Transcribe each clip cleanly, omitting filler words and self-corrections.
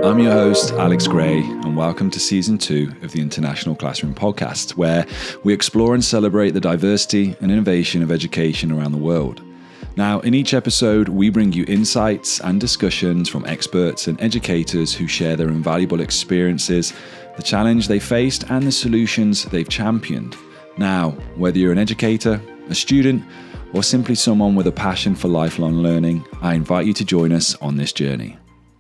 I'm your host, Alex Gray, and welcome to Season 2 of the International Classroom Podcast, where we explore and celebrate the diversity and innovation of education around the world. Now, in each episode, we bring you insights and discussions from experts and educators who share their invaluable experiences, the challenge they faced, and the solutions they've championed. Now, whether you're an educator, a student, or simply someone with a passion for lifelong learning, I invite you to join us on this journey.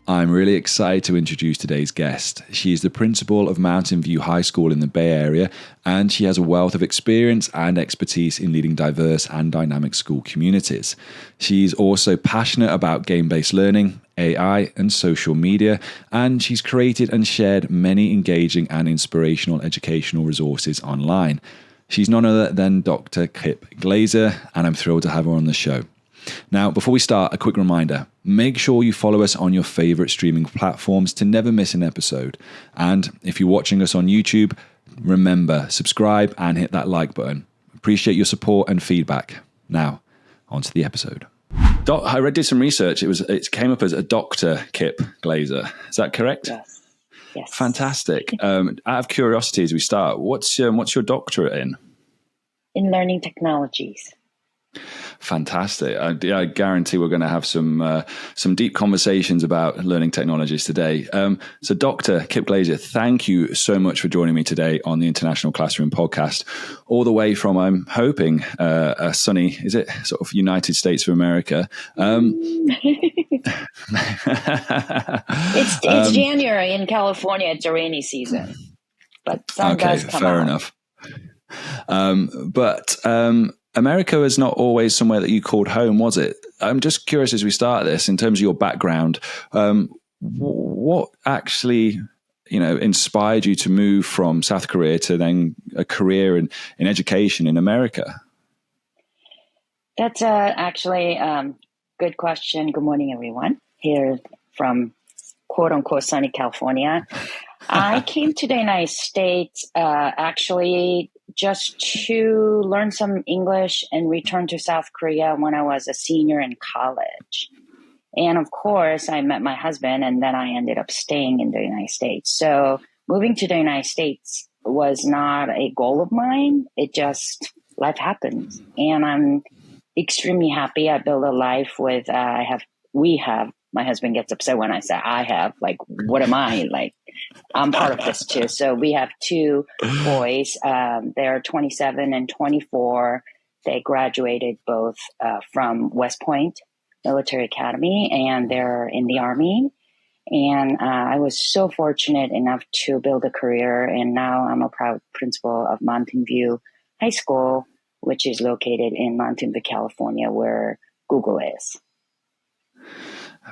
I'm really excited to introduce today's guest. She is the principal of Mountain View High School in the Bay Area, and she has a wealth of experience and expertise in leading diverse and dynamic school communities. She's also passionate about game-based learning, AI, and social media, and she's created and shared many engaging and inspirational educational resources online. She's none other than Dr. Kip Glazer, and I'm thrilled to have her on the show. Now, before we start, a quick reminder. Make sure you follow us on your favorite streaming platforms to never miss an episode. And if you're watching us on YouTube, remember, subscribe and hit that like button. Appreciate your support and feedback. Now, on to the episode. I did some research. It came up as a Dr. Kip Glazer. Is that correct? Yes. Yes. Fantastic. Out of curiosity, as we start, what's your doctorate in? In learning technologies. Fantastic. I guarantee we're going to have some deep conversations about learning technologies today. So Dr. Kip Glazer, thank you so much for joining me today on the International Classroom Podcast, all the way from, I'm hoping, a sunny, is it sort of United States of America? It's January in California. It's a rainy season, but sun does come fair out. enough. America is not always somewhere that you called home, was it? I'm just curious as we start this, in terms of your background, what actually, inspired you to move from South Korea to then a career in education in America? That's actually good question. Good morning, everyone. Here from quote unquote sunny California. I came to the United States actually just to learn some English and return to South Korea when I was a senior in college. And of course, I met my husband, and then I ended up staying in the United States. So moving to the United States was not a goal of mine. It just, life happens. And I'm extremely happy. I built a life with, my husband gets upset when I say I have, like, what am I? Like, I'm part of this too. So we have two boys. They're 27 and 24. They graduated both from West Point Military Academy, and they're in the Army. And I was so fortunate enough to build a career. And now I'm a proud principal of Mountain View High School, which is located in Mountain View, California, where Google is.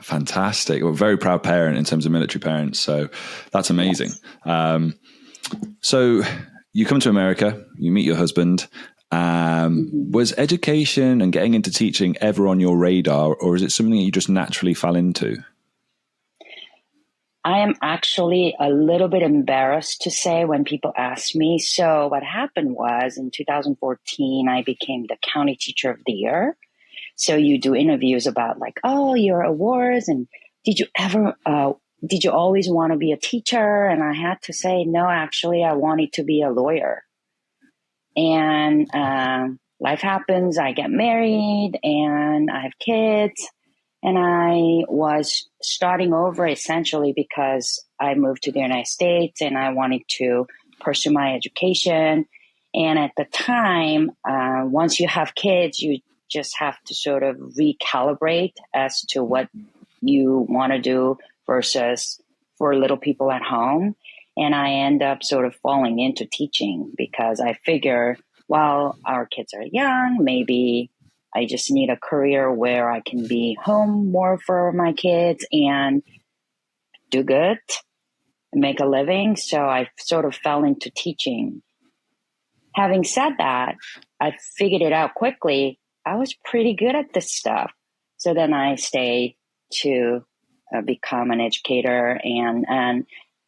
Fantastic. Well, very proud parent in terms of military parents. So that's amazing. Yes. So you come to America, you meet your husband. Was education and getting into teaching ever on your radar, or is it something that you just naturally fell into? I am actually a little bit embarrassed to say when people ask me. So what happened was in 2014, I became the county teacher of the year. So you do interviews about like, oh, your awards, and did you always want to be a teacher? And I had to say, no, actually, I wanted to be a lawyer. And life happens. I get married and I have kids. And I was starting over essentially because I moved to the United States and I wanted to pursue my education. And at the time, once you have kids, you just have to sort of recalibrate as to what you want to do versus for little people at home. And I end up sort of falling into teaching because I figure while our kids are young, maybe I just need a career where I can be home more for my kids and do good and make a living. So I sort of fell into teaching. Having said that, I figured it out quickly. I was pretty good at this stuff. So then I stayed to become an educator, and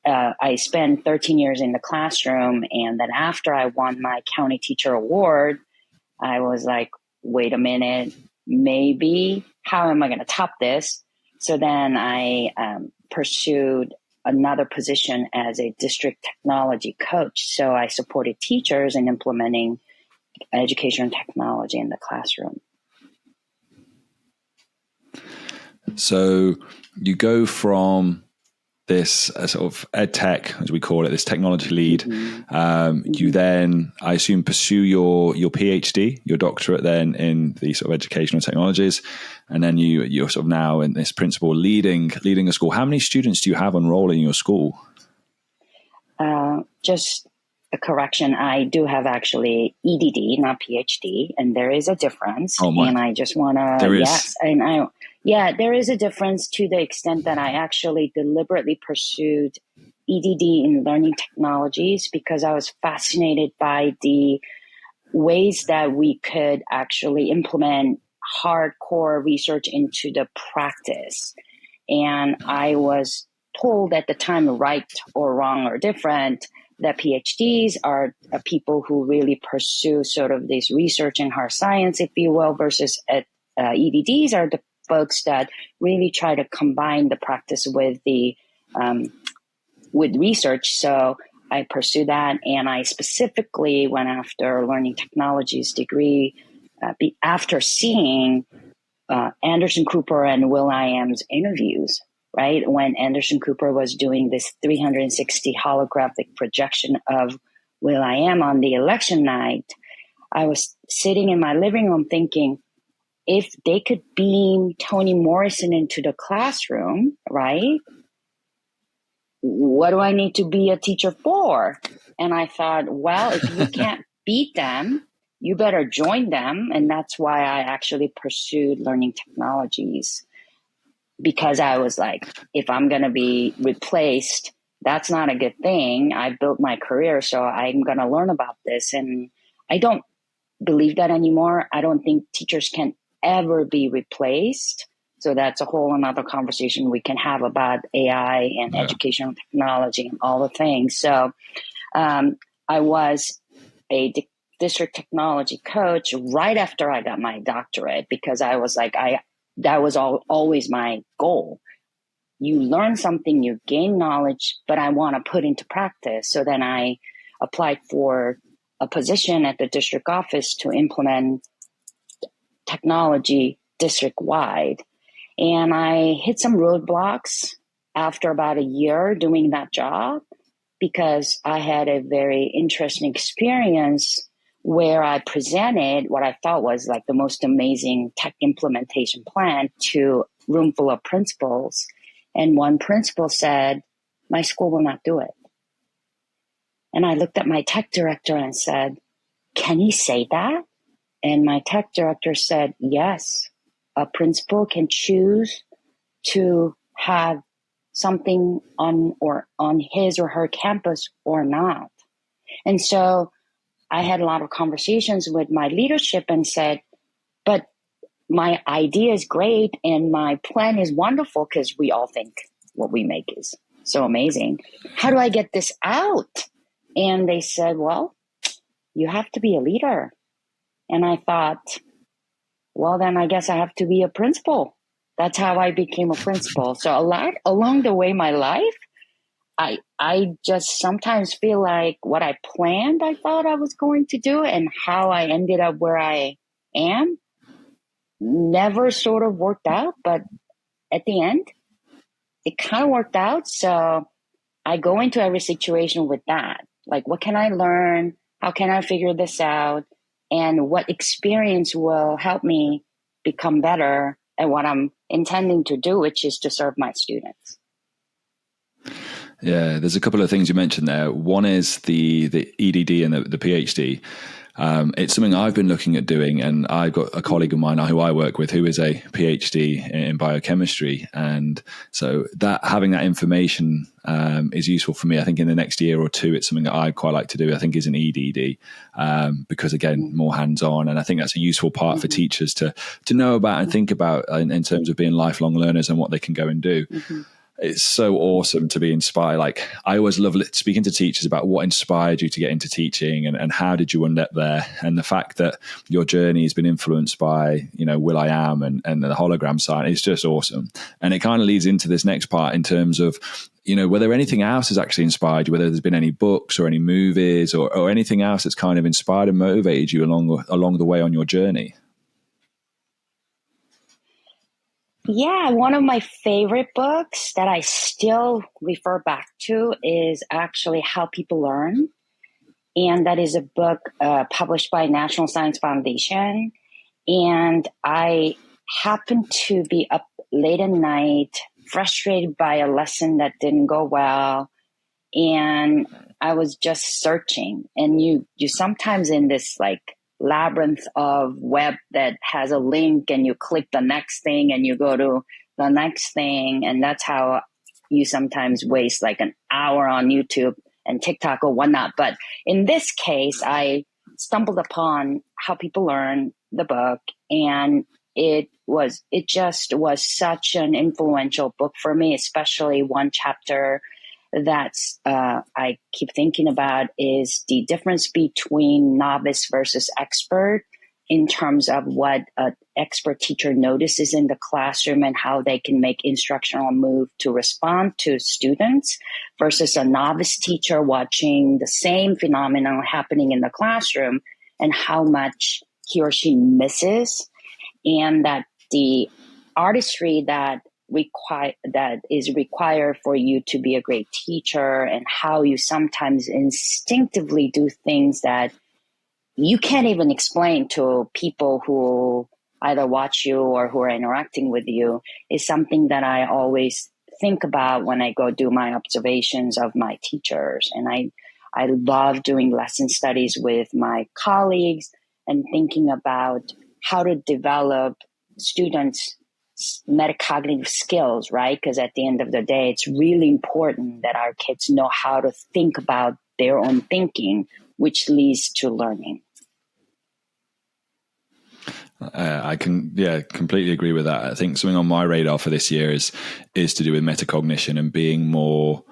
I spent 13 years in the classroom. And then after I won my county teacher award, I was like, wait a minute, maybe how am I going to top this? So then I pursued another position as a district technology coach. So I supported teachers in implementing education technology in the classroom. So you go from this sort of ed tech, as we call it, this technology lead. You then, I assume, pursue your PhD, your doctorate then in the sort of educational technologies. And then you're sort of now in this principal leading a school. How many students do you have enrolled in your school? Just a correction. I do have actually EDD, not PhD, and there is a difference. Oh my. And I just want to, yes. And there is a difference to the extent that I actually deliberately pursued EDD in learning technologies because I was fascinated by the ways that we could actually implement hardcore research into the practice. And I was told at the time, right or wrong or different, that PhDs are people who really pursue sort of this research in hard science, if you will, versus EDDs are the folks that really try to combine the practice with the with research. So I pursued that, and I specifically went after learning technologies degree after seeing Anderson Cooper and Will.i.am's interviews. Right when Anderson Cooper was doing this 360 holographic projection of Will.i.am on the election night, I was sitting in my living room thinking, if they could beam Toni Morrison into the classroom, right? What do I need to be a teacher for? And I thought, well, if you can't beat them, you better join them. And that's why I actually pursued learning technologies. Because I was like, if I'm going to be replaced, that's not a good thing. I built my career, so I'm going to learn about this. And I don't believe that anymore. I don't think teachers can ever be replaced. So that's a whole another conversation we can have about AI and educational technology and all the things. So I was a district technology coach right after I got my doctorate because I was like, that was always my goal. You learn something, you gain knowledge, but I want to put into practice. So then I applied for a position at the district office to implement technology district-wide. And I hit some roadblocks after about a year doing that job because I had a very interesting experience where I presented what I thought was like the most amazing tech implementation plan to a room full of principals. And one principal said, my school will not do it. And I looked at my tech director and said, can you say that? And my tech director said, yes, a principal can choose to have something on his or her campus or not. And so I had a lot of conversations with my leadership and said, but my idea is great and my plan is wonderful because we all think what we make is so amazing. How do I get this out? And they said, well, you have to be a leader. And I thought, well, then I guess I have to be a principal. That's how I became a principal. So a lot along the way, my life, I just sometimes feel like what I planned, I thought I was going to do, and how I ended up where I am never sort of worked out. But at the end, it kind of worked out. So I go into every situation with that. Like, what can I learn? How can I figure this out? And what experience will help me become better at what I'm intending to do, which is to serve my students. Yeah, there's a couple of things you mentioned there. One is the EDD and the PhD. It's something I've been looking at doing, and I've got a colleague of mine who I work with who is a PhD in biochemistry, and so that having that information is useful for me. I think in the next year or two, it's something that I'd quite like to do. I think is an EDD because again, more hands-on, and I think that's a useful part for teachers to know about and think about in terms of being lifelong learners and what they can go and do. It's so awesome to be inspired. Like, I always love speaking to teachers about what inspired you to get into teaching, and how did you end up there. And the fact that your journey has been influenced by, Will I Am and the hologram sign is just awesome. And it kind of leads into this next part in terms of, whether anything else has actually inspired you, whether there's been any books or any movies or anything else that's kind of inspired and motivated you along the way on your journey. Yeah, one of my favorite books that I still refer back to is actually How People Learn. And that is a book published by National Science Foundation. And I happened to be up late at night, frustrated by a lesson that didn't go well. And I was just searching. And you sometimes in this like labyrinth of web that has a link, and you click the next thing and you go to the next thing. And that's how you sometimes waste like an hour on YouTube and TikTok or whatnot. But in this case, I stumbled upon How People Learn, the book, and it just was such an influential book for me, especially one chapter that's I keep thinking about is the difference between novice versus expert in terms of what an expert teacher notices in the classroom and how they can make instructional move to respond to students versus a novice teacher watching the same phenomenon happening in the classroom and how much he or she misses, and that the artistry that is required for you to be a great teacher, and how you sometimes instinctively do things that you can't even explain to people who either watch you or who are interacting with you, is something that I always think about when I go do my observations of my teachers. And I love doing lesson studies with my colleagues and thinking about how to develop students' metacognitive skills, right? Because at the end of the day, it's really important that our kids know how to think about their own thinking, which leads to learning. I can, completely agree with that. I think something on my radar for this year is to do with metacognition and being more,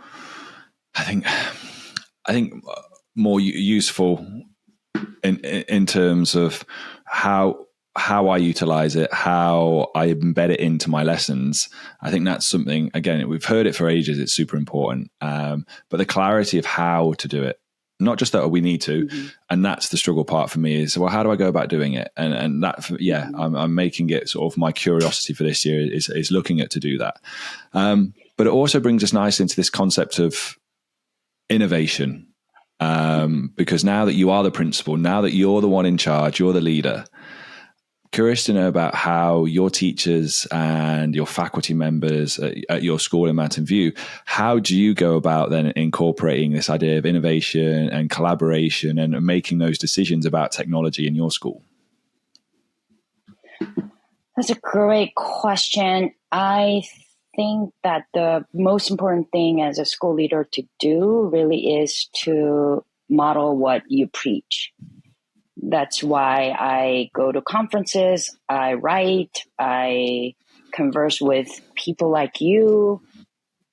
I think more useful in terms of how I utilize it, how I embed it into my lessons. I think that's something, again, we've heard it for ages. It's super important. But the clarity of how to do it, not just that we need to, and that's the struggle part for me is, well, how do I go about doing it? And that, I'm making it sort of my curiosity for this year is looking at to do that. But it also brings us nicely into this concept of innovation, because now that you are the principal, now that you're the one in charge, you're the leader, curious to know about how your teachers and your faculty members at your school in Mountain View, how do you go about then incorporating this idea of innovation and collaboration and making those decisions about technology in your school? That's a great question. I think that the most important thing as a school leader to do really is to model what you preach. That's why I go to conferences, I write, I converse with people like you,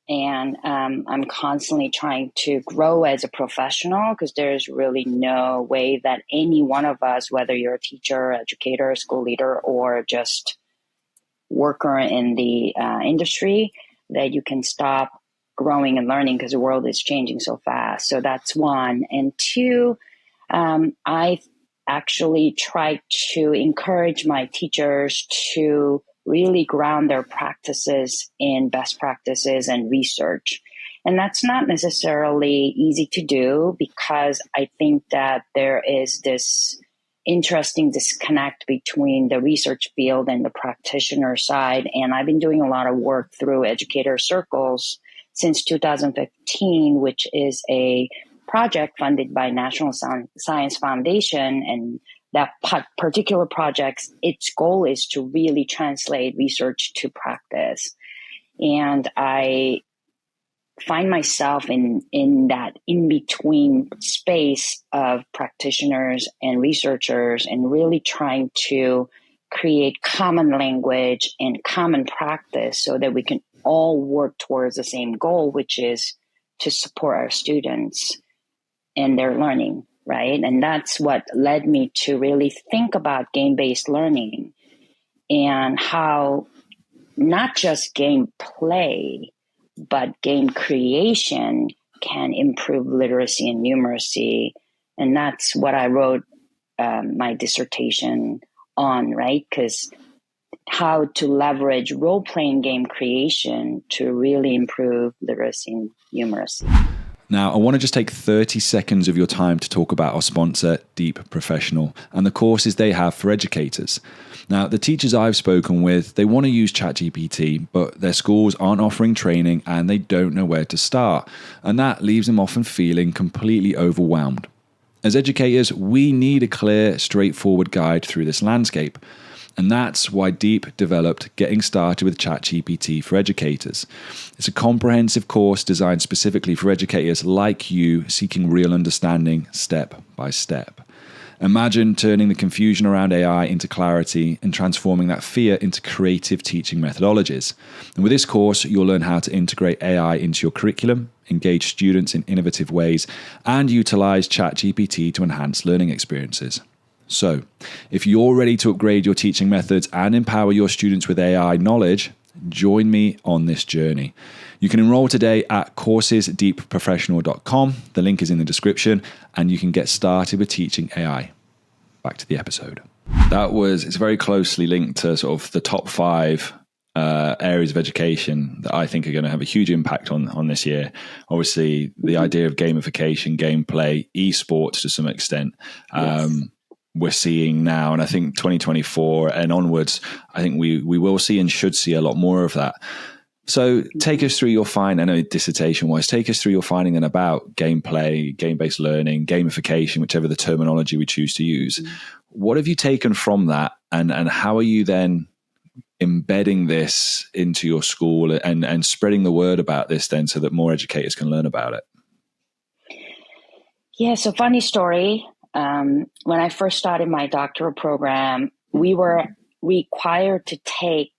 and I'm constantly trying to grow as a professional, because there's really no way that any one of us, whether you're a teacher, educator, school leader, or just worker in the industry, that you can stop growing and learning because the world is changing so fast. So that's one. And two, I actually try to encourage my teachers to really ground their practices in best practices and research. And that's not necessarily easy to do, because I think that there is this interesting disconnect between the research field and the practitioner side. And I've been doing a lot of work through educator circles since 2015, which is a project funded by National Science Foundation. And that particular project, its goal is to really translate research to practice. And I find myself in that in-between space of practitioners and researchers, and really trying to create common language and common practice so that we can all work towards the same goal, which is to support our students in their learning, right? And that's what led me to really think about game-based learning and how not just game play, but game creation can improve literacy and numeracy. And that's what I wrote my dissertation on, right? Because how to leverage role-playing game creation to really improve literacy and numeracy. Now, I want to just take 30 seconds of your time to talk about our sponsor, Deep Professional, and the courses they have for educators. Now, the teachers I've spoken with, they want to use ChatGPT, but their schools aren't offering training and they don't know where to start. And that leaves them often feeling completely overwhelmed. As educators, we need a clear, straightforward guide through this landscape. And that's why Deep developed Getting Started with ChatGPT for Educators. It's a comprehensive course designed specifically for educators like you seeking real understanding step by step. Imagine turning the confusion around AI into clarity and transforming that fear into creative teaching methodologies. And with this course, you'll learn how to integrate AI into your curriculum, engage students in innovative ways, and utilize ChatGPT to enhance learning experiences. So, if you're ready to upgrade your teaching methods and empower your students with AI knowledge, join me on this journey. You can enroll today at coursesdeepprofessional.com. The link is in the description, and you can get started with teaching AI. Back to the episode. It's very closely linked to sort of the top 5 areas of education that I think are going to have a huge impact on this year. Obviously, the idea of gamification, gameplay, esports to some extent. Yes. We're seeing now, and I think 2024 and onwards, I think we will see and should see a lot more of that. So take us through your finding, I know dissertation-wise, take us through your finding then about gameplay, game-based learning, gamification, whichever the terminology we choose to use. Mm-hmm. What have you taken from that, and how are you then embedding this into your school and spreading the word about this then so that more educators can learn about it? Yeah, so funny story. When I first started my doctoral program, we were required to take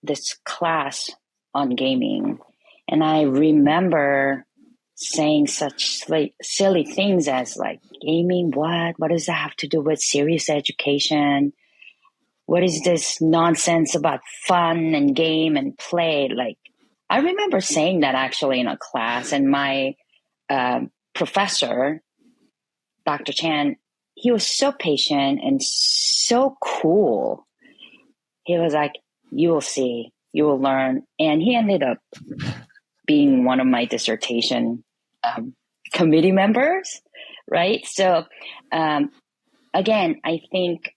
this class on gaming. And I remember saying such silly things as like, gaming, what? What does that have to do with serious education? What is this nonsense about fun and game and play? Like, I remember saying that actually in a class, and my professor, Dr. Chan, he was so patient and so cool. He was like, you will see, you will learn. And he ended up being one of my dissertation committee members, right? So, again, I think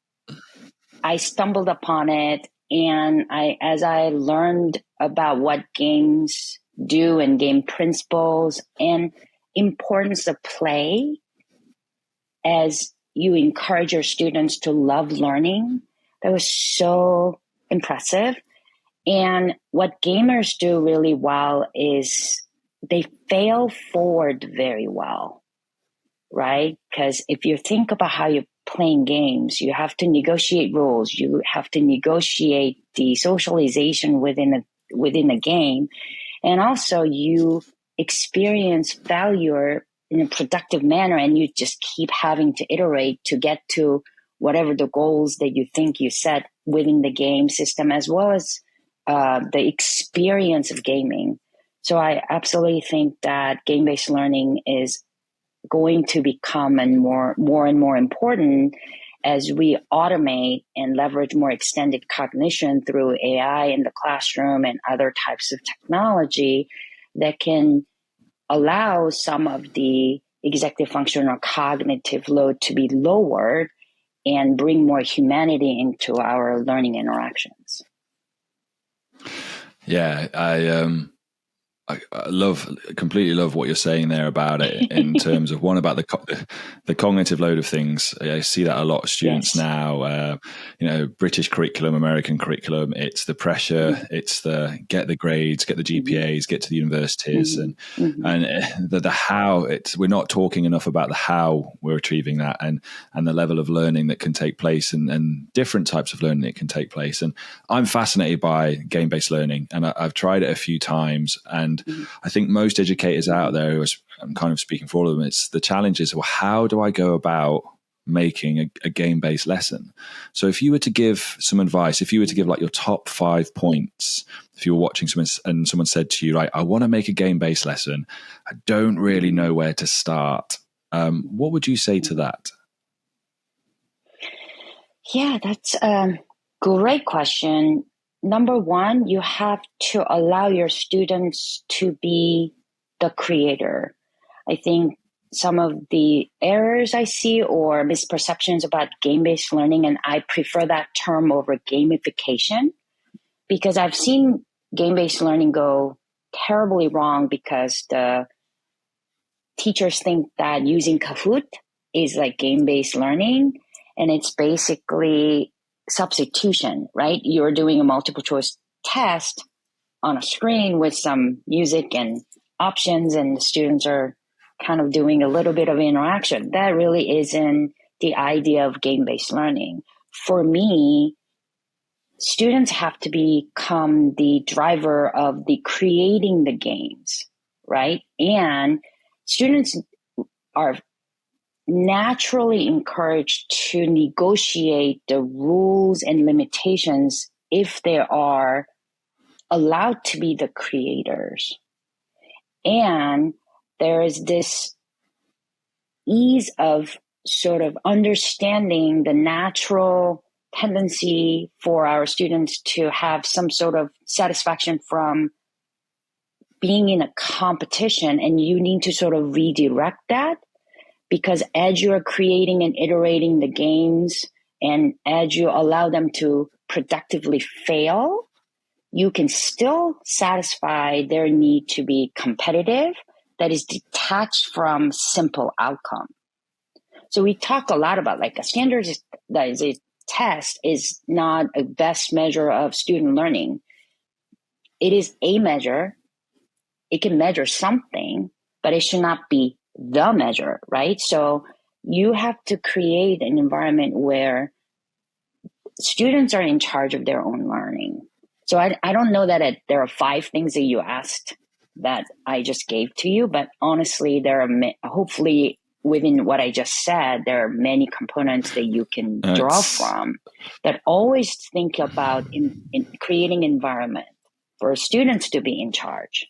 I stumbled upon it, and as I learned about what games do and game principles and importance of play, as you encourage your students to love learning, that was so impressive. And what gamers do really well is they fail forward very well, right? Because if you think about how you're playing games, you have to negotiate rules, you have to negotiate the socialization within a game, and also you experience failure in a productive manner, and you just keep having to iterate to get to whatever the goals that you think you set within the game system, as well as the experience of gaming. So I absolutely think that game-based learning is going to become more and more important as we automate and leverage more extended cognition through AI in the classroom and other types of technology that can allow some of the executive function or cognitive load to be lowered and bring more humanity into our learning interactions. Yeah, completely love what you're saying there about it in terms of one about the cognitive load of things. I see that a lot of students Yes. now, British curriculum, American curriculum, it's the pressure, it's the get the grades, get the GPAs, get to the universities, and the how. We're not talking enough about the how we're achieving that, and the level of learning that can take place, and different types of learning that can take place. And I'm fascinated by game-based learning, and I've tried it a few times, and I think most educators out there, I'm kind of speaking for all of them, it's the challenge is, well, how do I go about making a game-based lesson? So if you were to give some advice, if you were to give like your top 5 points, if you were watching someone and someone said to you, right, I want to make a game-based lesson, I don't really know where to start. What would you say to that? Yeah, that's a great question. Number one, you have to allow your students to be the creator. I think some of the errors I see or misperceptions about game-based learning, and I prefer that term over gamification, because I've seen game-based learning go terribly wrong because the teachers think that using Kahoot is like game-based learning, and it's basically substitution, right? You're doing a multiple choice test on a screen with some music and options, and the students are kind of doing a little bit of interaction. That really isn't the idea of game-based learning. For me, students have to become the driver of the creating the games, right? And students are naturally encouraged to negotiate the rules and limitations if they are allowed to be the creators. And there is this ease of sort of understanding the natural tendency for our students to have some sort of satisfaction from being in a competition, and you need to sort of redirect that, because as you are creating and iterating the games, and as you allow them to productively fail, you can still satisfy their need to be competitive that is detached from simple outcome. So we talk a lot about like a standardized test is not a best measure of student learning. It is a measure. It can measure something, but it should not be the measure, right? So you have to create an environment where students are in charge of their own learning. So I don't know that there are 5 things that you asked that I just gave to you, but honestly, there are hopefully within what I just said, there are many components that you can draw from that always think about in creating environment for students to be in charge.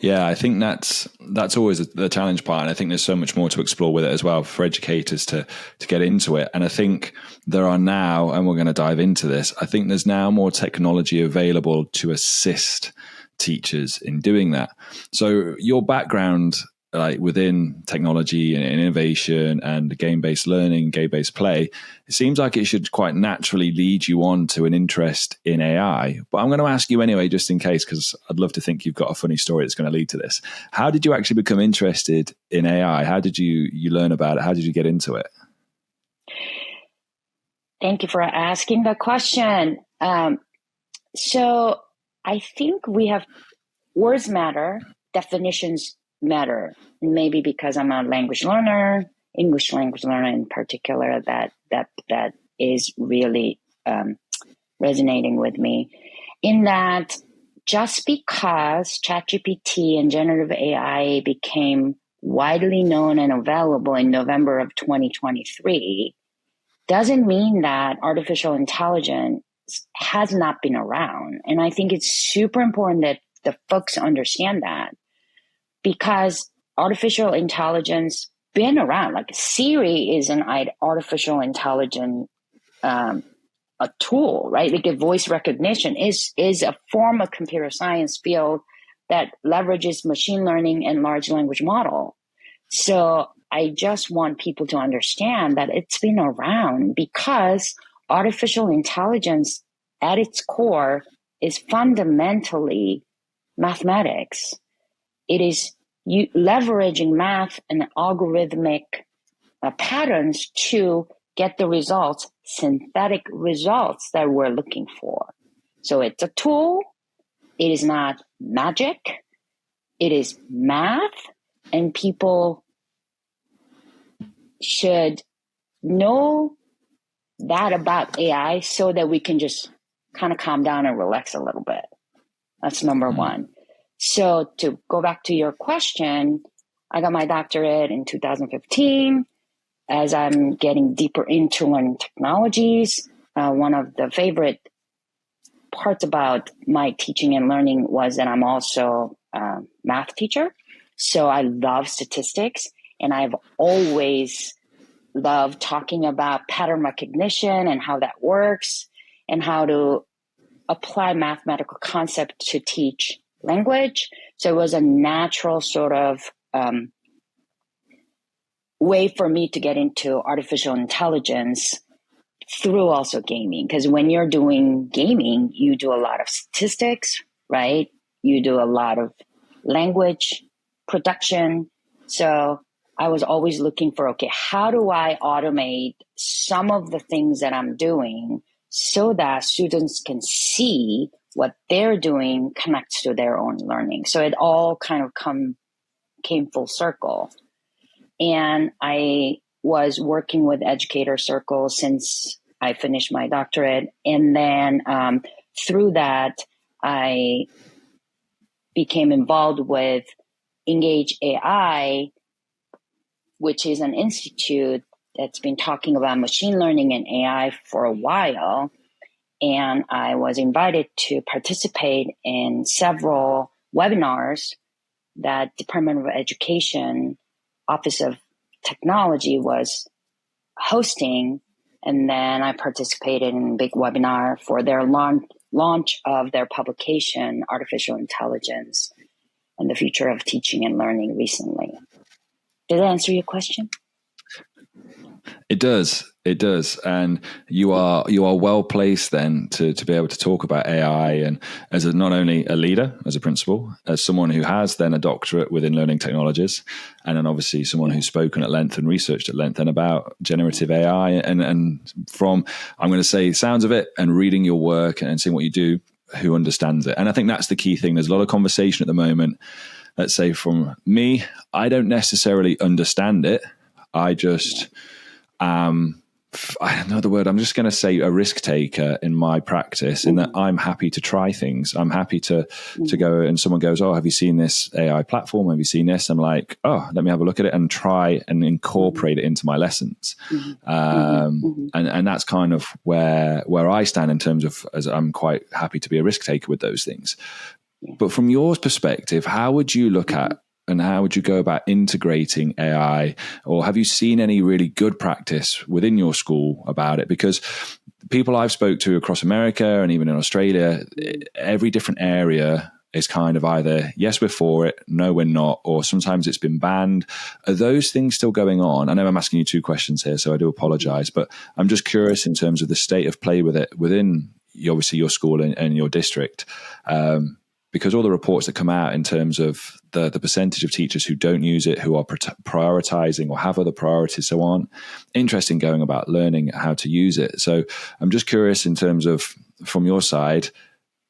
Yeah, I think that's always the challenge part, and I think there's so much more to explore with it as well for educators to get into it. And I think there are now, and we're going to dive into this, I think there's now more technology available to assist teachers in doing that. So your background, like within technology and innovation and game-based learning, game-based play, it seems like it should quite naturally lead you on to an interest in AI. But I'm going to ask you anyway, just in case, because I'd love to think you've got a funny story that's going to lead to this. How did you actually become interested in AI? How did you learn about it? How did you get into it? Thank you for asking the question. So I think we have words matter, definitions matter. Maybe because I'm a language learner, English language learner in particular, that is really resonating with me. In that, just because ChatGPT and generative AI became widely known and available in November of 2023, doesn't mean that artificial intelligence has not been around. And I think it's super important that the folks understand that, because artificial intelligence been around. Like Siri is an artificial intelligence a tool, right? Like a voice recognition is a form of computer science field that leverages machine learning and large language model. So I just want people to understand that it's been around, because artificial intelligence at its core is fundamentally mathematics. It is you leveraging math and algorithmic patterns to get the results, synthetic results that we're looking for. So it's a tool. It is not magic. It is math, and people should know that about AI so that we can just kind of calm down and relax a little bit. That's number one. So to go back to your question, I got my doctorate in 2015. As I'm getting deeper into learning technologies, one of the favorite parts about my teaching and learning was that I'm also a math teacher. So I love statistics, and I've always loved talking about pattern recognition and how that works and how to apply mathematical concept to teach language. So it was a natural sort of way for me to get into artificial intelligence through also gaming. Because when you're doing gaming, you do a lot of statistics, right? You do a lot of language production. So I was always looking for, okay, how do I automate some of the things that I'm doing so that students can see what they're doing connects to their own learning. So it all kind of came full circle. And I was working with educator circles since I finished my doctorate. And then through that, I became involved with Engage AI, which is an institute that's been talking about machine learning and AI for a while. And I was invited to participate in several webinars that Department of Education, Office of Technology was hosting. And then I participated in a big webinar for their launch of their publication, Artificial Intelligence and the Future of Teaching and Learning recently. Did that answer your question? It does. It does. And you are well placed then to be able to talk about AI, and as not only a leader, as a principal, as someone who has then a doctorate within learning technologies, and then obviously someone who's spoken at length and researched at length and about generative AI, and from, I'm going to say, sounds of it and reading your work and seeing what you do, who understands it. And I think that's the key thing. There's a lot of conversation at the moment. Let's say from me, I don't necessarily understand it. I just I don't know the word. I'm just going to say a risk taker in my practice, in that I'm happy to try things. I'm happy to go, and someone goes, "Oh, have you seen this AI platform? Have you seen this?" I'm like, "Oh, let me have a look at it and try and incorporate it into my lessons." And that's kind of where I stand in terms of, as I'm quite happy to be a risk taker with those things. But from your perspective, how would you look at, and how would you go about integrating AI? Or have you seen any really good practice within your school about it? Because people I've spoke to across America and even in Australia, every different area is kind of either, yes, we're for it, no, we're not, or sometimes it's been banned. Are those things still going on? I know I'm asking you two questions here, so I do apologize, but I'm just curious in terms of the state of play with it within, obviously, your school and your district. Because all the reports that come out in terms of the percentage of teachers who don't use it, who are prioritizing or have other priorities, so on, interesting going about learning how to use it. So I'm just curious in terms of, from your side,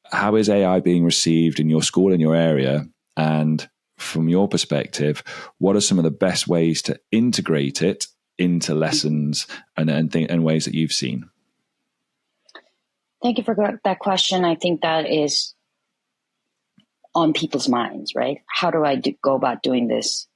how is AI being received in your school, in your area? And from your perspective, what are some of the best ways to integrate it into lessons and ways that you've seen? Thank you for that question. I think that is on people's minds, right? How do I go about doing this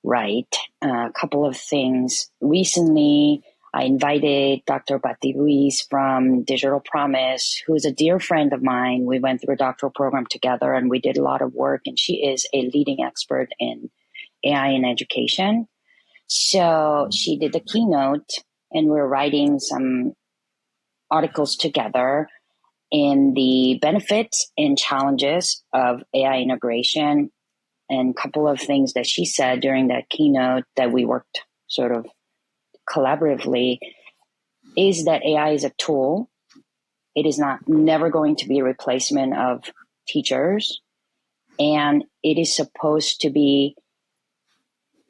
right? A couple of things. Recently, I invited Dr. Bati Ruiz from Digital Promise, who is a dear friend of mine. We went through a doctoral program together and we did a lot of work, and she is a leading expert in AI in education. So she did the keynote, and we're writing some articles together in the benefits and challenges of AI integration. And a couple of things that she said during that keynote that we worked sort of collaboratively is that AI is a tool. It is never going to be a replacement of teachers. and it is supposed to be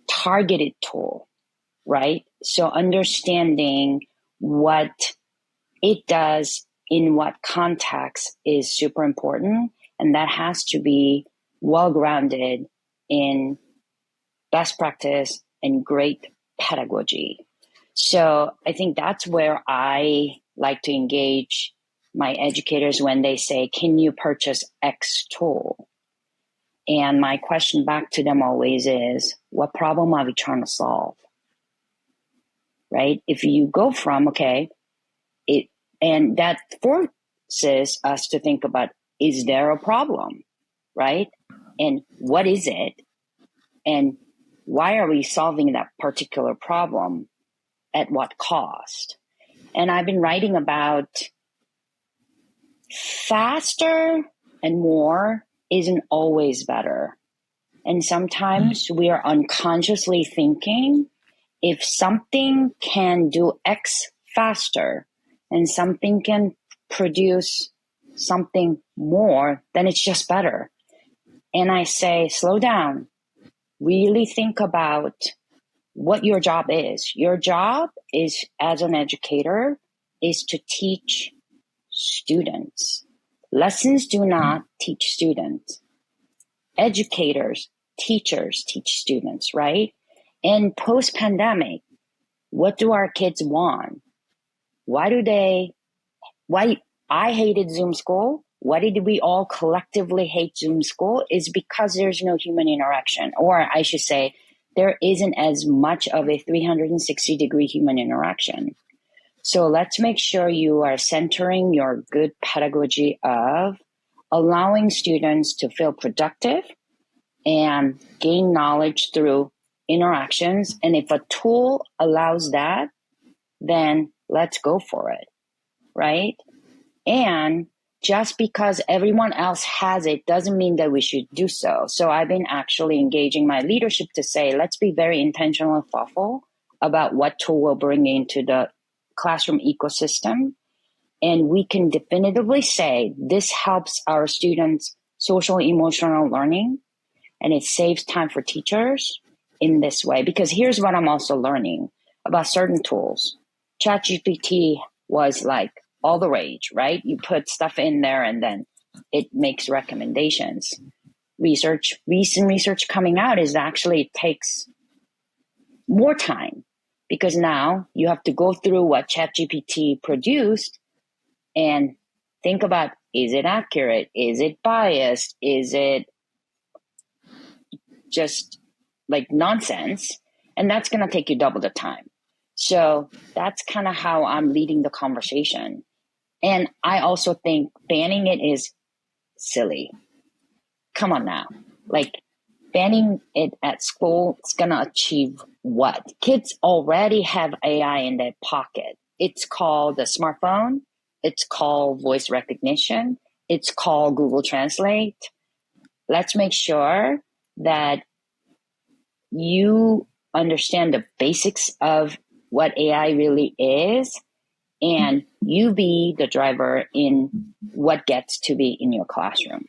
targeted tool, right? So understanding what it does in what context is super important. And that has to be well-grounded in best practice and great pedagogy. So I think that's where I like to engage my educators when they say, can you purchase X tool? And my question back to them always is, what problem are we trying to solve? Right? If you go from, and that forces us to think about, is there a problem? Right? And what is it? And why are we solving that particular problem? At what cost? And I've been writing about faster and more isn't always better. And sometimes we are unconsciously thinking, if something can do X faster and something can produce something more, then it's just better. And I say, slow down, really think about what your job is. Your job is, as an educator, is to teach students. Lessons do not teach students. Educators, teachers teach students, right? And post-pandemic, what do our kids want? Why I hated Zoom school. Why did we all collectively hate Zoom school? Is because there's no human interaction. Or I should say, there isn't as much of a 360-degree human interaction. So let's make sure you are centering your good pedagogy of allowing students to feel productive and gain knowledge through interactions. And if a tool allows that, then let's go for it, right? And just because everyone else has it doesn't mean that we should do so. So I've been actually engaging my leadership to say, let's be very intentional and thoughtful about what tool we'll bring into the classroom ecosystem. And we can definitively say this helps our students' social emotional learning, and it saves time for teachers in this way. Because here's what I'm also learning about certain tools. ChatGPT was like all the rage, right? You put stuff in there and then it makes recommendations. Recent research coming out is actually it takes more time because now you have to go through what ChatGPT produced and think about, is it accurate? Is it biased? Is it just like nonsense? And that's going to take you double the time. So that's kind of how I'm leading the conversation. And I also think banning it is silly. Come on now. Like banning it at school is going to achieve what? Kids already have AI in their pocket. It's called the smartphone. It's called voice recognition. It's called Google Translate. Let's make sure that you understand the basics of what AI really is, and you be the driver in what gets to be in your classroom.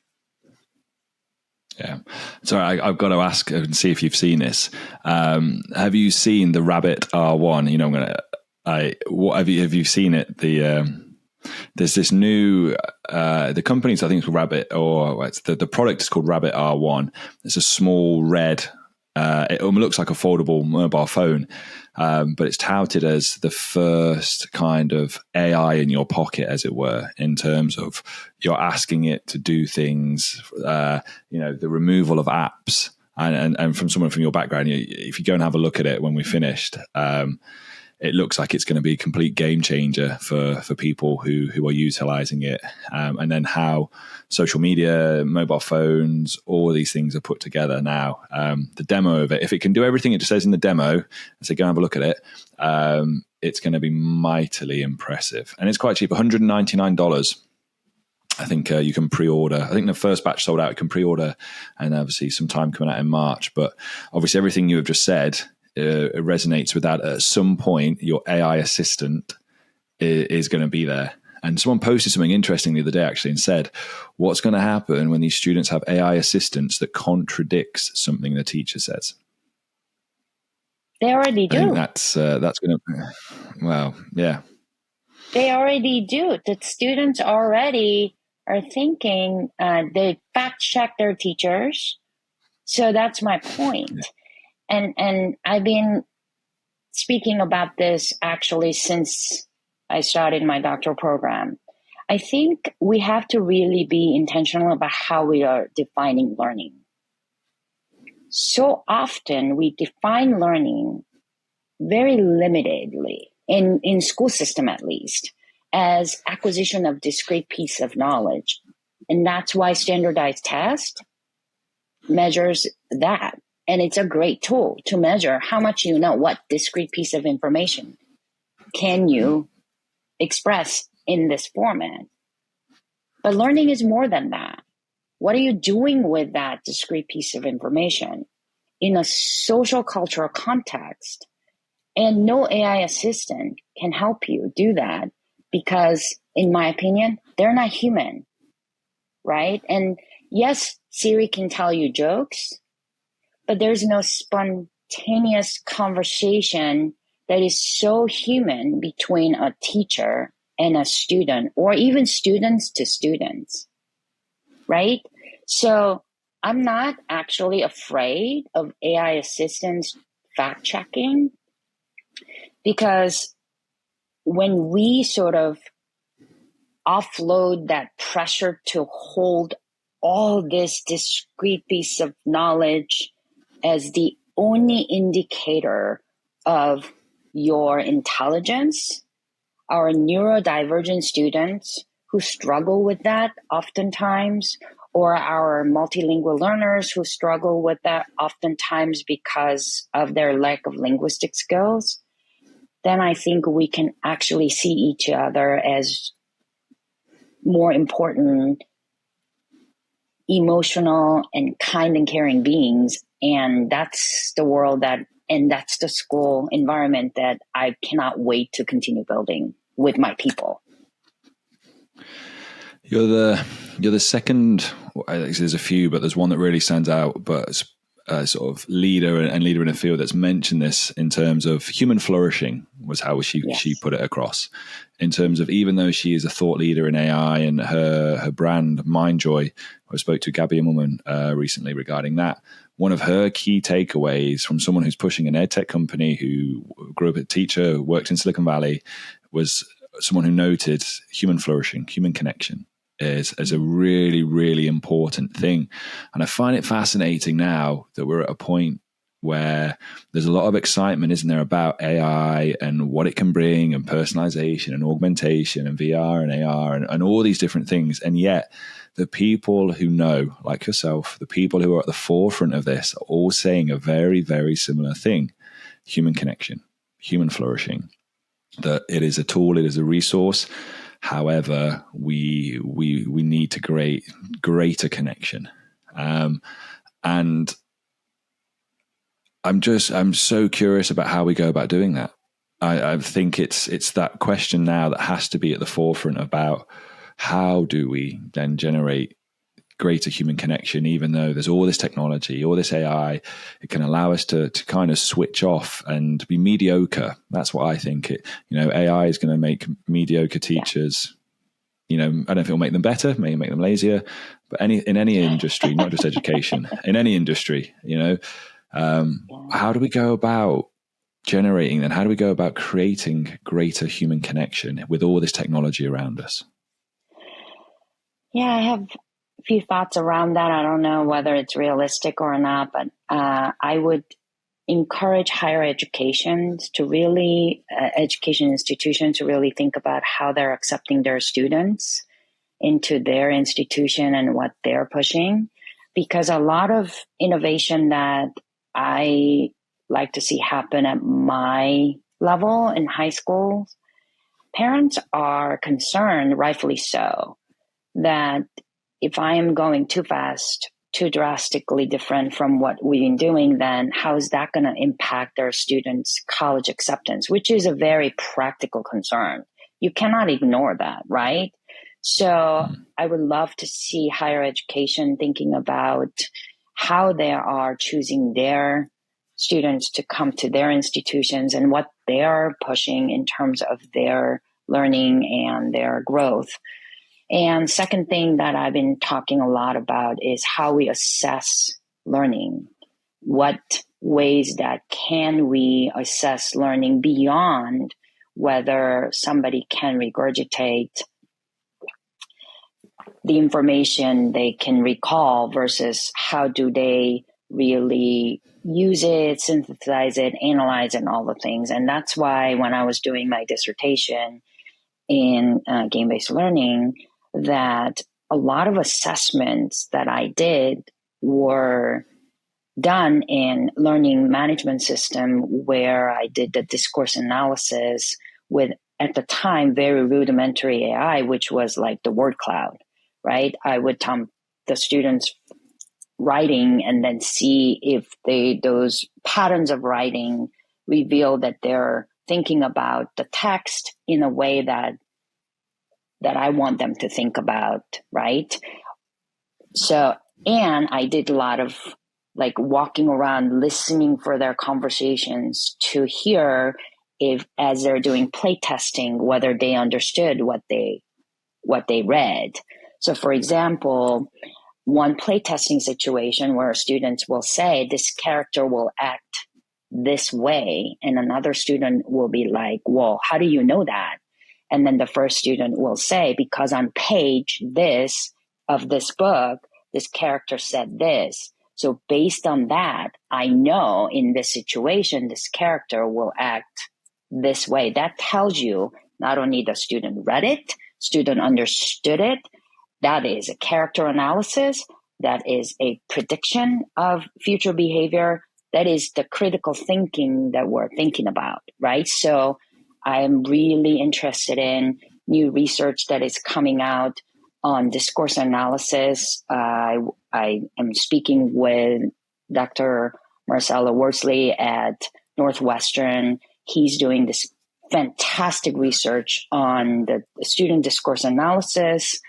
Yeah. Sorry, I've got to ask and see if you've seen this. Have you seen the Rabbit R1? You know, have you seen it? There's this new, the company's, I think it's called Rabbit, or it's the product is called Rabbit R1. It's a small red, it looks like a foldable mobile phone, but it's touted as the first kind of AI in your pocket, as it were, in terms of you're asking it to do things, the removal of apps. And from someone from your background, if you go and have a look at it when we finished, it looks like it's going to be a complete game changer for people who are utilizing it. And then how social media, mobile phones, all of these things are put together now. The demo of it, if it can do everything it says in the demo, so go and have a look at it, it's going to be mightily impressive. And it's quite cheap, $199. I think you can pre-order. I think the first batch sold out. You can pre-order, and obviously some time coming out in March. But obviously everything you have just said it resonates with that. At some point, your AI assistant is going to be there, And someone posted something interesting the other day actually and said, what's going to happen when these students have AI assistants that contradicts something the teacher says? They already do. I think that's going to, well, yeah. They already do. The students already are thinking, they fact check their teachers. So that's my point. Yeah. And I've been speaking about this actually since I started my doctoral program. I think we have to really be intentional about how we are defining learning. So often we define learning very limitedly, in school system at least, as acquisition of discrete piece of knowledge. And that's why standardized test measures that. And it's a great tool to measure how much you know, what discrete piece of information can you express in this format. But learning is more than that. What are you doing with that discrete piece of information in a social cultural context? And no AI assistant can help you do that because, in my opinion, they're not human, right? And yes, Siri can tell you jokes, but there's no spontaneous conversation that is so human between a teacher and a student, or even students to students, right? So I'm not actually afraid of AI assistants fact checking, because when we sort of offload that pressure to hold all this discrete piece of knowledge as the only indicator of your intelligence, our neurodivergent students who struggle with that oftentimes, or our multilingual learners who struggle with that oftentimes because of their lack of linguistic skills, then I think we can actually see each other as more important, emotional and kind and caring beings. And that's the world and that's the school environment that I cannot wait to continue building with my people. You're the second, there's a few, but there's one that really stands out, but sort of leader and leader in a field that's mentioned this in terms of human flourishing, was how she put it across, in terms of, even though she is a thought leader in AI and her brand Mindjoy, I spoke to Gabby Immelman recently regarding that. One of her key takeaways from someone who's pushing an edtech company, who grew up as a teacher, worked in Silicon Valley, was someone who noted human flourishing, human connection as a really, really important thing. And I find it fascinating now that we're at a point where there's a lot of excitement, isn't there, about AI and what it can bring, and personalization and augmentation and VR and AR and all these different things. And yet the people who know, like yourself, the people who are at the forefront of this, are all saying a very, very similar thing: human connection, human flourishing, that it is a tool, it is a resource. However, we need to create greater connection. And I'm so curious about how we go about doing that. I think it's that question now that has to be at the forefront about how do we then generate greater human connection, even though there's all this technology, all this AI. It can allow us to kind of switch off and be mediocre. That's what I think. AI is going to make mediocre teachers, I don't know if it'll make them better, maybe make them lazier, but in any industry, not just education, in any industry, how do we go about generating, and how do we go about creating greater human connection with all this technology around us? Yeah, I have a few thoughts around that. I don't know whether it's realistic or not, but I would encourage higher education to really, education institutions to really think about how they're accepting their students into their institution and what they're pushing. Because a lot of innovation that I like to see happen at my level in high school, parents are concerned, rightfully so, that if I am going too fast, too drastically different from what we've been doing, then how is that going to impact their students' college acceptance, which is a very practical concern. you cannot ignore that, right? So I would love to see higher education thinking about how they are choosing their students to come to their institutions and what they are pushing in terms of their learning and their growth. And second thing that I've been talking a lot about is how we assess learning. What ways that can we assess learning beyond whether somebody can regurgitate the information they can recall versus how do they really use it, synthesize it, analyze it, and all the things. And that's why when I was doing my dissertation in game-based learning, that a lot of assessments that I did were done in learning management system where I did the discourse analysis with, at the time, very rudimentary AI, which was like the word cloud, right? I would tell the students writing and then see if those patterns of writing reveal that they're thinking about the text in a way that I want them to think about, right? So, and I did a lot of like walking around, listening for their conversations to hear if, as they're doing play testing, whether they understood what they read. So for example, one play testing situation where students will say, this character will act this way. And another student will be like, well, how do you know that? And then the first student will say, because on page this of this book, this character said this. So based on that, I know in this situation, this character will act this way. That tells you not only the student read it, student understood it. That is a character analysis. That is a prediction of future behavior. That is the critical thinking that we're thinking about, right? So I'm really interested in new research that is coming out on discourse analysis. I am speaking with Dr. Marcella Worsley at Northwestern. He's doing this fantastic research on the student discourse analysis,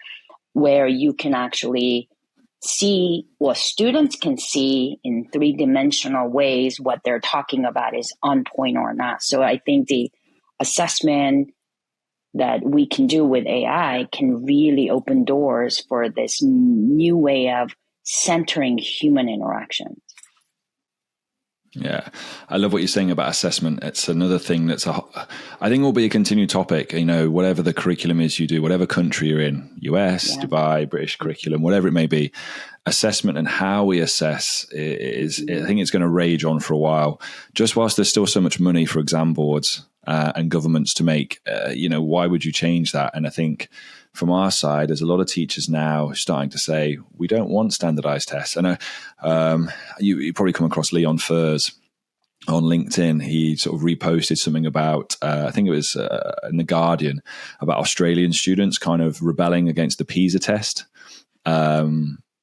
where you can actually see what students can see in three-dimensional ways what they're talking about is on point or not. So I think the assessment that we can do with AI can really open doors for this new way of centering human interaction. Yeah, I love what you're saying about assessment. It's another thing I think will be a continued topic, whatever the curriculum is you do, whatever country you're in, US, Dubai, British curriculum, whatever it may be, assessment and how we assess I think it's going to rage on for a while. Just whilst there's still so much money for exam boards and governments to make, why would you change that? And I think from our side, there's a lot of teachers now starting to say, we don't want standardized tests. I know you probably come across Leon Furs on LinkedIn. He sort of reposted something about, I think it was in The Guardian, about Australian students kind of rebelling against the PISA test.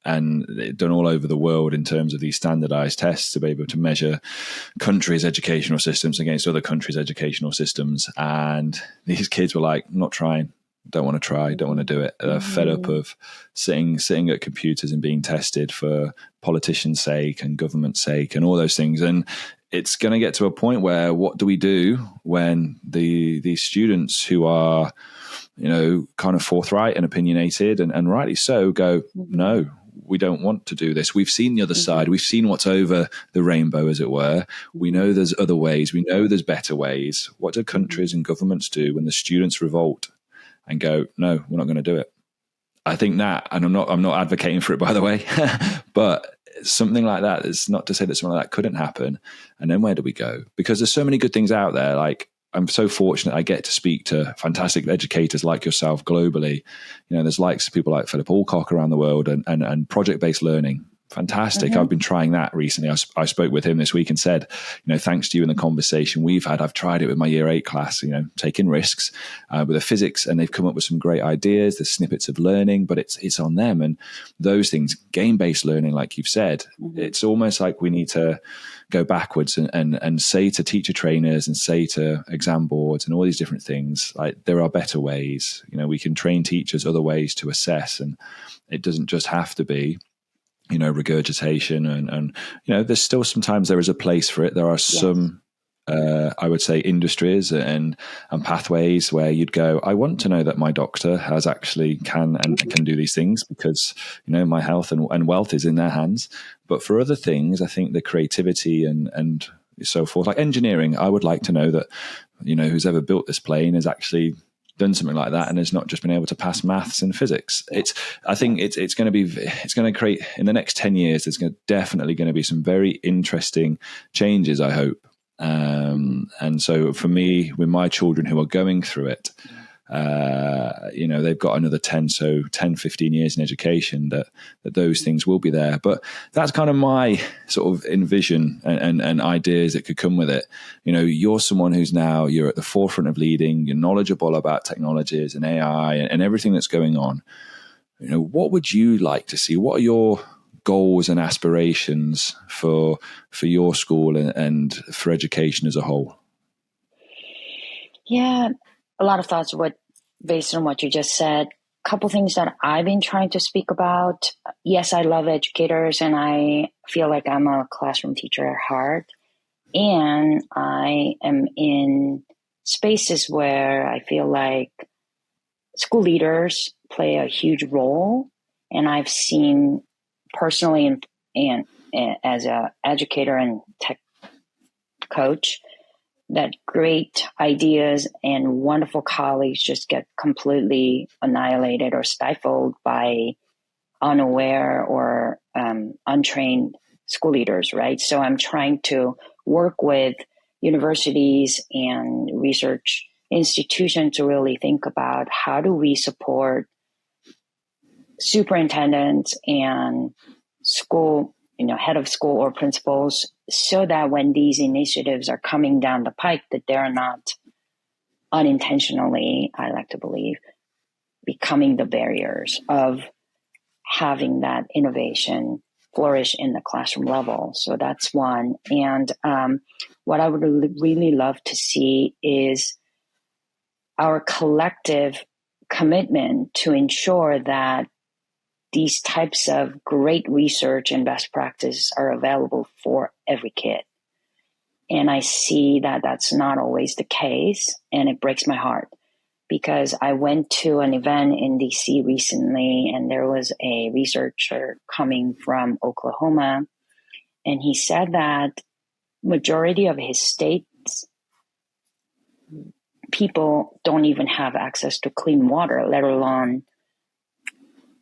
And they've done all over the world in terms of these standardized tests to be able to measure countries' educational systems against other countries' educational systems. And these kids were like, not trying. Don't want to try, don't want to do it. Fed up of sitting at computers and being tested for politicians' sake and government's sake and all those things. And it's going to get to a point where what do we do when these students who are, kind of forthright and opinionated and rightly so go, no, we don't want to do this. We've seen the other side. We've seen what's over the rainbow, as it were. We know there's other ways. We know there's better ways. What do countries and governments do when the students revolt and go, no, we're not going to do it? I think that, and I'm not advocating for it, by the way, but something like that is not to say that something like that couldn't happen. And then where do we go? Because there's so many good things out there. Like, I'm so fortunate I get to speak to fantastic educators like yourself globally. There's likes of people like Philip Alcock around the world and project-based learning, Fantastic. I've been trying that recently. I spoke with him this week and said, thanks to you and the conversation we've had, I've tried it with my year 8 class, taking risks with the physics, and they've come up with some great ideas. There's snippets of learning, but it's on them. And those things, game-based learning, like you've said, it's almost like we need to go backwards and say to teacher trainers and say to exam boards and all these different things, like, there are better ways. We can train teachers other ways to assess, and it doesn't just have to be regurgitation and there's still sometimes there is a place for it. There are some I would say industries and pathways where you'd go, I want to know that my doctor has actually can do these things because my health and wealth is in their hands. But for other things, I think the creativity and so forth, like engineering, I would like to know that who's ever built this plane has actually done something like that and has not just been able to pass maths and physics. I think it's going to create, in the next 10 years, there's definitely going to be some very interesting changes, I hope. And so for me, with my children who are going through it, they've got another 10, 15 years in education that those things will be there. But that's kind of my sort of envision and ideas that could come with it. You're someone you're at the forefront of leading, you're knowledgeable about technologies and AI and everything that's going on. What would you like to see? What are your goals and aspirations for your school and for education as a whole? Yeah, a lot of thoughts based on what you just said. A couple things that I've been trying to speak about. Yes, I love educators and I feel like I'm a classroom teacher at heart. And I am in spaces where I feel like school leaders play a huge role. And I've seen personally and as an educator and tech coach that great ideas and wonderful colleagues just get completely annihilated or stifled by unaware or untrained school leaders, right? So I'm trying to work with universities and research institutions to really think about how do we support superintendents and school, head of school or principals, so that when these initiatives are coming down the pike, that they're not unintentionally, I like to believe, becoming the barriers of having that innovation flourish in the classroom level. So that's one. And what I would really love to see is our collective commitment to ensure that these types of great research and best practice are available for every kid. And I see that that's not always the case, and it breaks my heart because I went to an event in DC recently and there was a researcher coming from Oklahoma, and he said that majority of his state's people don't even have access to clean water, let alone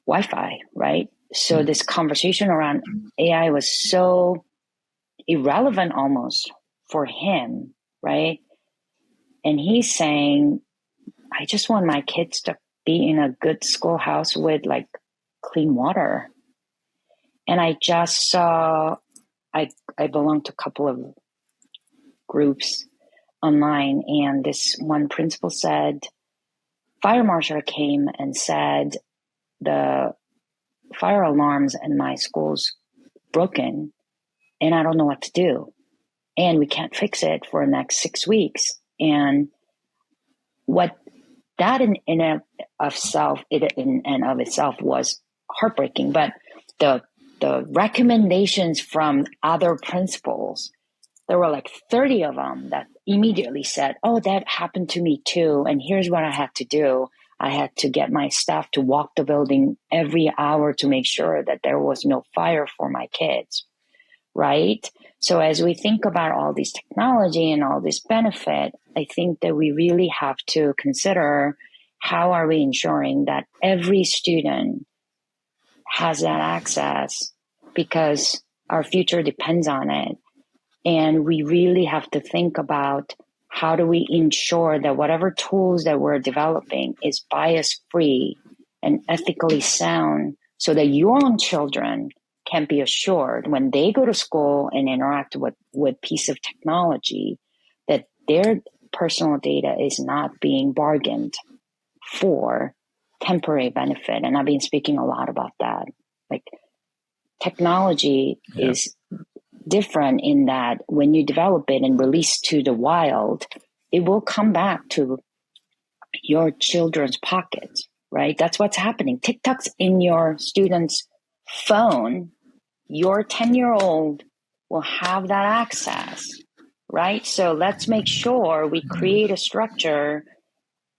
Wi-Fi, right? So this conversation around AI was so irrelevant almost for him, right? And he's saying, I just want my kids to be in a good schoolhouse with like clean water. And I just saw, I belong to a couple of groups online, and this one principal said, fire marshal came and said, the fire alarms in my school's broken and I don't know what to do. And we can't fix it for the next 6 weeks. And what that in and of itself was heartbreaking. But the recommendations from other principals, there were like 30 of them that immediately said, oh, that happened to me too. And here's what I had to do. I had to get my staff to walk the building every hour to make sure that there was no fire for my kids, right? So as we think about all this technology and all this benefit, I think that we really have to consider how are we ensuring that every student has that access, because our future depends on it. And we really have to think about how do we ensure that whatever tools that we're developing is bias free and ethically sound so that your own children can be assured when they go to school and interact with piece of technology that their personal data is not being bargained for temporary benefit. And I've been speaking a lot about that. Like, technology is different in that when you develop it and release to the wild, it will come back to your children's pockets, right? That's what's happening. TikTok's in your student's phone. Your 10-year-old will have that access, right? So let's make sure we create a structure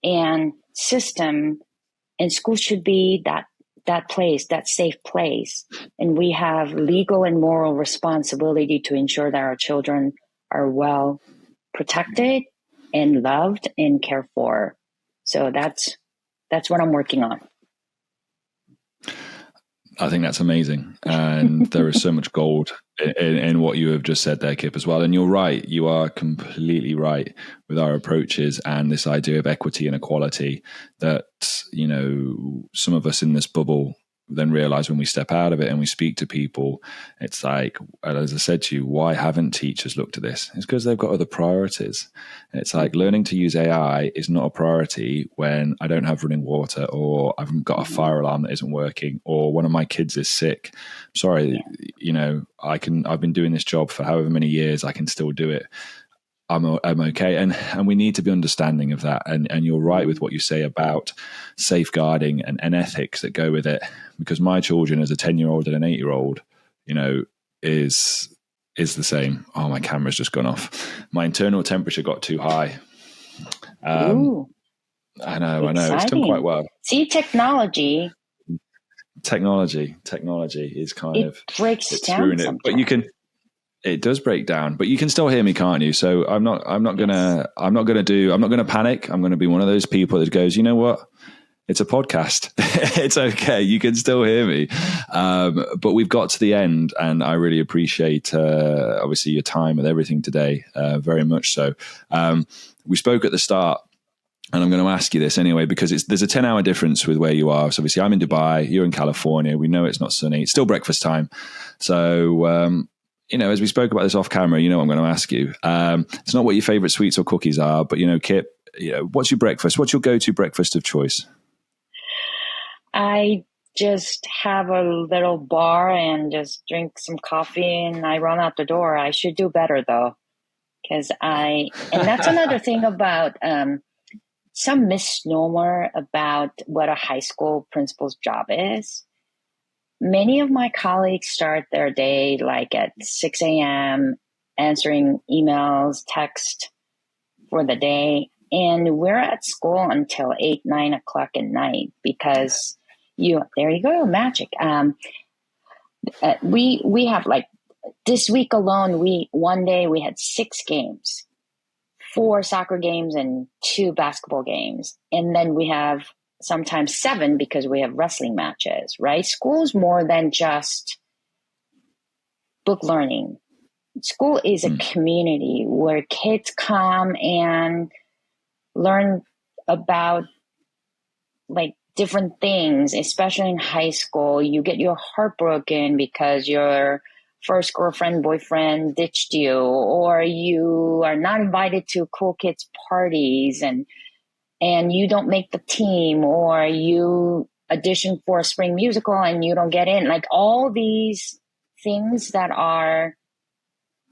and system, and school should be that place, that safe place. And we have legal and moral responsibility to ensure that our children are well protected and loved and cared for. So that's what I'm working on. I think that's amazing. And there is so much gold in what you have just said there, Kip, as well. And you're right. You are completely right with our approaches and this idea of equity and equality that, you know, some of us in this bubble then realize when we step out of it and we speak to people, it's like, as I said to you, why haven't teachers looked at this? It's because they've got other priorities. It's like learning to use AI is not a priority when I don't have running water, or I've got a fire alarm that isn't working, or one of my kids is sick. Sorry, you know, I've been doing this job for however many years, I can still do it. I'm okay. And we need to be understanding of that. And you're right with what you say about safeguarding and ethics that go with it. Because my children, as a 10-year-old and an 8-year-old, you know, is the same. Oh, my camera's just gone off. My internal temperature got too high. Ooh, I know. exciting. It's done quite well. See, technology is kind of breaks down sometimes. But it does break down, but you can still hear me, can't you? So I'm not gonna panic. I'm gonna be one of those people that goes, you know what? It's a podcast. It's okay. You can still hear me. But we've got to the end, and I really appreciate, obviously, your time with everything today, very much so. We spoke at the start, and I'm going to ask you this anyway, because there's a 10-hour difference with where you are. So obviously, I'm in Dubai, you're in California. We know it's not sunny. It's still breakfast time. So, you know, as we spoke about this off camera, you know what I'm going to ask you. It's not what your favorite sweets or cookies are, but, you know, Kip, you know, what's your breakfast? What's your go-to breakfast of choice? I just have a little bar and just drink some coffee and I run out the door. I should do better though. And that's another thing about some misnomer about what a high school principal's job is. Many of my colleagues start their day like at 6 a.m. answering emails, text for the day. And we're at school until 8, 9 o'clock at night because there you go, magic. We have like this week alone, one day we had 6 games, 4 soccer games and 2 basketball games. And then we have sometimes 7 because we have wrestling matches, right? School's more than just book learning. School is a community where kids come and learn about like different things, especially in high school. You get your heart broken because your first girlfriend, boyfriend ditched you, or you are not invited to cool kids parties and you don't make the team, or you audition for a spring musical and you don't get in. Like all these things that are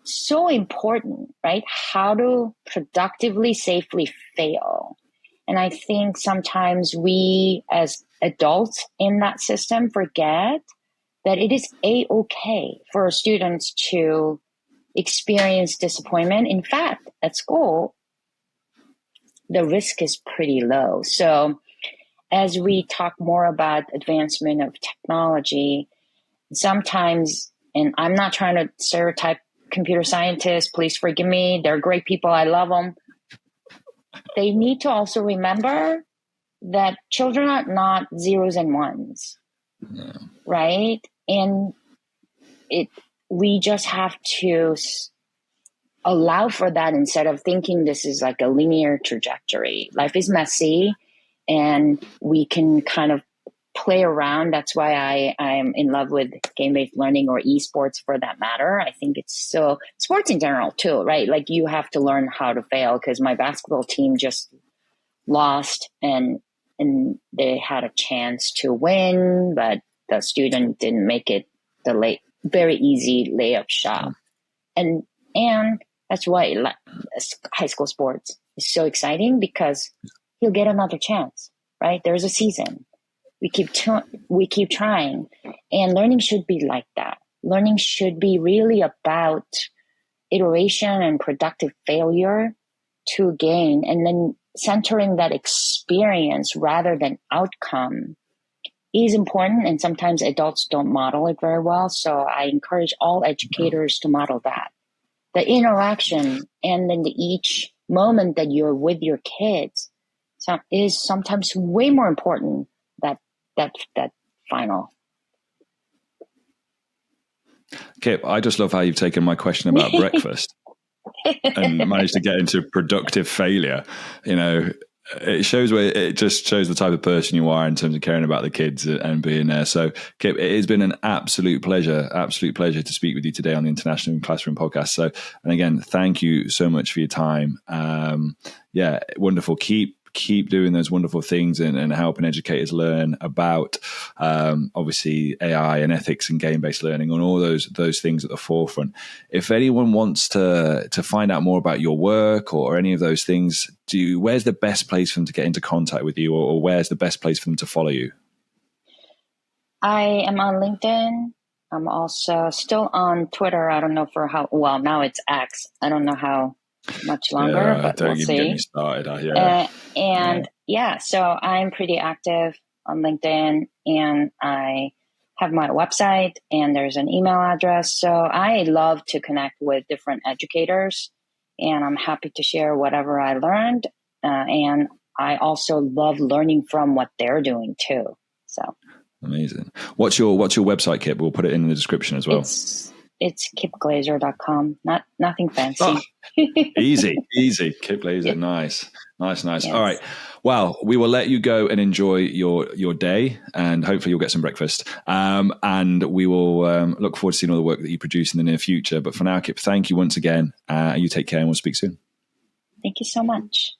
so important, right? How to productively, safely fail. And I think sometimes we as adults in that system forget that it is A-okay for students to experience disappointment. In fact, at school, the risk is pretty low. So as we talk more about advancement of technology, sometimes, and I'm not trying to stereotype computer scientists, please forgive me. They're great people. I love them. They need to also remember that children are not zeros and ones, right? And we just have to allow for that instead of thinking this is like a linear trajectory. Life is messy, and we can kind of play around. That's why I'm in love with game-based learning or esports for that matter. I think it's so sports in general too, right? Like you have to learn how to fail because my basketball team just lost and they had a chance to win, but the student didn't make it very easy layup shot. And that's why high school sports is so exciting because he'll get another chance, right? There's a season. We keep trying, and learning should be like that. Learning should be really about iteration and productive failure to gain, and then centering that experience rather than outcome is important. And sometimes adults don't model it very well. So I encourage all educators to model that. The interaction and then each moment that you're with your kids is sometimes way more important that final. Kip, I just love how you've taken my question about breakfast and managed to get into productive failure. You know, it just shows the type of person you are in terms of caring about the kids and being there. So, Kip, it has been an absolute pleasure to speak with you today on the International Classroom Podcast. So, and again, thank you so much for your time. Wonderful. Keep doing those wonderful things and helping educators learn about obviously AI and ethics and game-based learning and all those things at the forefront. If anyone wants to find out more about your work or any of those things, where's the best place for them to get into contact with you, or where's the best place for them to follow you? I am on LinkedIn. I'm also still on Twitter. I don't know now it's X. I don't know how much longer, but we'll see. Get me started. So I'm pretty active on LinkedIn, and I have my website, and there's an email address. So I love to connect with different educators, and I'm happy to share whatever I learned. And I also love learning from what they're doing too. So amazing. What's your website, Kip? We'll put it in the description as well. It's kipglazer.com. Nothing fancy. Oh, easy. Kip Glazer. Yeah. Nice. Yes. All right. Well, we will let you go and enjoy your day, and hopefully you'll get some breakfast. And we will look forward to seeing all the work that you produce in the near future. But for now, Kip, thank you once again. You take care, and we'll speak soon. Thank you so much.